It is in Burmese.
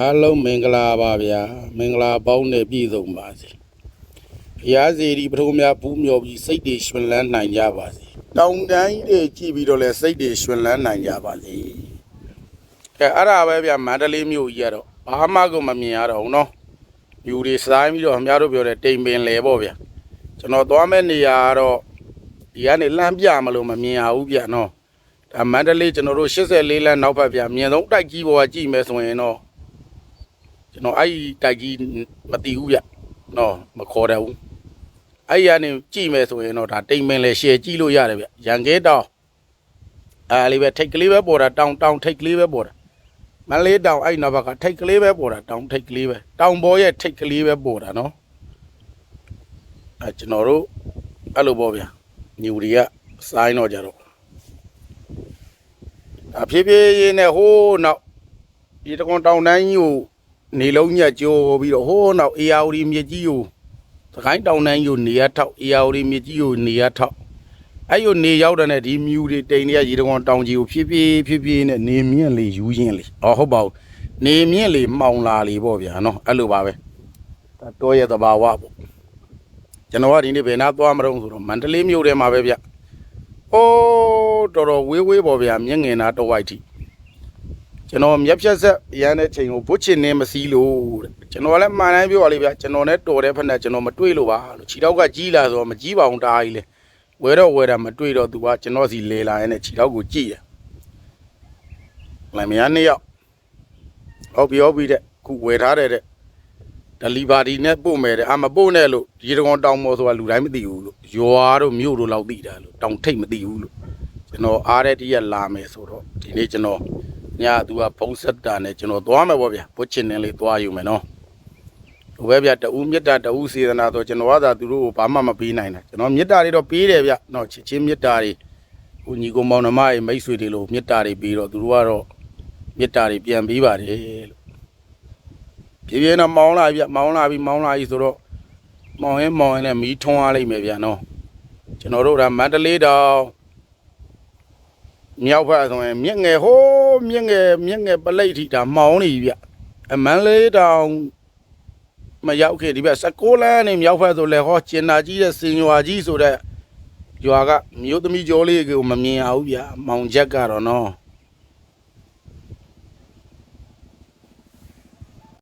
အားလုံးမင်္ဂလာပါဗျာမင်္ဂလာပေါင်းနဲ့ပြည့်စုံပါစေဘုရားစီဒီပထိုးများဘူးမြော်ပြီးစိတ်တွေရှင်လန်းနိုင်ကြပါစေတောင်တန်းကြီးတွေကြည့်ပြီးတော့လဲစိတ်တွေရှင်လန်းနိုင်ကြပါစေကဲအဲ့ဒါပဲဗျာမန္တလေးမြို့ကြီးကတော့ဘာမှကိုမမြင်ရတော့ဘူးနော်ယူတွေဆိုင်ပြီးတော့အများတို့ပြောတဲ့တိမ်ပင်လေပေါ့ဗျာကျွန်တော်သွားမဲ့နေရာကတော့ဒီကနေလှမ်းပြမလို့မမြင်ရဘူးဗျာနော်ဒါမန္တလေးကျွန်တော်တို့84လမ်းနောက်ဘက်ဗျာမြင်ဆုံးတိုက်ကြီးပေါ်ကကြည့်မယ်ဆိုရင်တော့ကျွန်တော်အဲ့တိုက်ကြီးမသိဘူးဗျနော်မခေါ်တယ်ဘူးအဲ့ရနေကြည့်မယ်ဆိုရင်တော့ဒါတိမ်ပင်လေရှယ်ကြည့်လို့ရတယ်ဗျရန်ကဲတောင်အဲ့လေးပဲထိတ်ကလေးပဲပေါ်တာတောင်ထိတ်ကလေးပဲပေါ်တာမလေးတောင်အဲ့နောက်ဘက်ကထိတ်ကလေးပဲပေါ်တာတောင်ထိတ်ကလေးပဲတောင်ပေါ်ရဲ့ထိတ်ကလေးပဲပေါ်တာနော်အဲ့ကျွန်တော်တို့အဲ့လိုပေါ့ဗျညူတွေကစိုင်းတော့ကြတော့အဖြည်းဖြည်းရေးနဲ့ဟိုးနောက်ဒီတကွန်တောင်တန်းကြီးကိုနေလုံးညက်ကြိုးပြီးတော့ဟိုးနောက်အေယာဝတီမြစ်ကြီးကိုသခိုင်းတောင်တန်းကြီးကိုနေရထောက်အေယာဝတီမြစ်ကြီးကိုနေရထောက်အဲ့လိုနေရောက်တဲ့ဒီမြူတွေတိန်တွေကရေတကွန်တောင်ကြီးကိုဖြည်းဖြည်းနဲ့နေမြင့်လေယူရင်းလေဟုတ်ပါဘူးနေမြင့်လေမှောင်လာလေပေါ့ဗျာနော်အဲ့လိုပါပဲဒါတောရဲ့သဘာဝပေါ့ကျွန်တော်ကဒီနေ့ဘယ်နာသွားမလို့ဆိုတော့မန္တလေးမြို့ထဲမှာပဲဗျအိုးတော်ဝေးပေါ့ဗျာမြင့်ငင်နာတော့ဝိုက်ထိကျွန်တော်မျက်ဖြတ်ဆက်ရမ်းတဲ့ချိန်ကိုဘုတ်ချင်နေမစည်းလို့ကျွန်တော်လည်းမှန်တိုင်းပြောပါလိမ့်ဗျာကျွန်တော်နဲ့တော်တဲ့ဖက်နဲ့ကျွန်တော်မတွေ့လို့ပါလို့ခြေထောက်ကကြီးလာဆိုတော့မကြီးပါအောင်တားကြီးလေဝဲတာမတွေ့တော့သူကကျွန်တော်စီလေလာရတဲ့ခြေထောက်ကိုကြည့်ရလိုက်မရနှစ်ယောက်ဟုတ်ပြီတဲ့ခုဝယ်ထားတဲ့ဒလီဘာဒီနဲ့ပို့မယ်တဲ့မပို့နဲ့လို့ရေတကောင်တောင်မော်ဆိုတာလူတိုင်းမသိဘူးလို့ရွာတို့မြို့တို့လောက်သိတာလို့တောင်ထိတ်မသိဘူးလို့ကျွန်တော်အားတဲ့တရက်လာမယ်ဆိုတော့ဒီနေ့ကျွန်တော်ညသူကဖုံးဆက်တာနဲ့ကျွန်တော်သွားမယ်ပေါ့ဗျာဘုတ်ချင်နေလေးသွားယူမယ်နော်ဟိုပဲဗျာတူမြတ်တာတူစေတနာဆိုကျွန်တော်ကသာသူတို့ကိုဘာမှမပေးနိုင်တာကျွန်တော်မြတ်တာတွေတော့ပေးတယ်ဗျနော်ချစ်ချင်းမြတ်တာတွေဟိုညီကောင်မောင်နှမတွေမိတ်ဆွေတွေလို့မြတ်တာတွေပေးတော့သူတို့ကတော့မြတ်တာတွေပြန်ပေးပါတယ်လို့ပြေးတော့မောင်းလာပြီဆိုတော့မောင်းရင်နဲ့မီးထွန်းသွားလိမ့်မယ်ဗျာနော်ကျွန်တော်တို့ဒါမန္တလေးတောင်မြောက်ဘက်ဆိုရင်မြင့်ငယ်ပလိတ်ထိဒါမောင်းနေပြီဗျမန္တလေးတောင်မရောက်ခင်ဒီဘက်16လမ်းနေမြောက်ဘက်ဆိုလဲဟောကျင်နာကြီးတဲ့စင်ရွာကြီးဆိုတဲ့ရွာကမြို့သမီးကျော်လေးကိုမမြင်ရဘူးဗျမောင်ချက်ကတော့နော်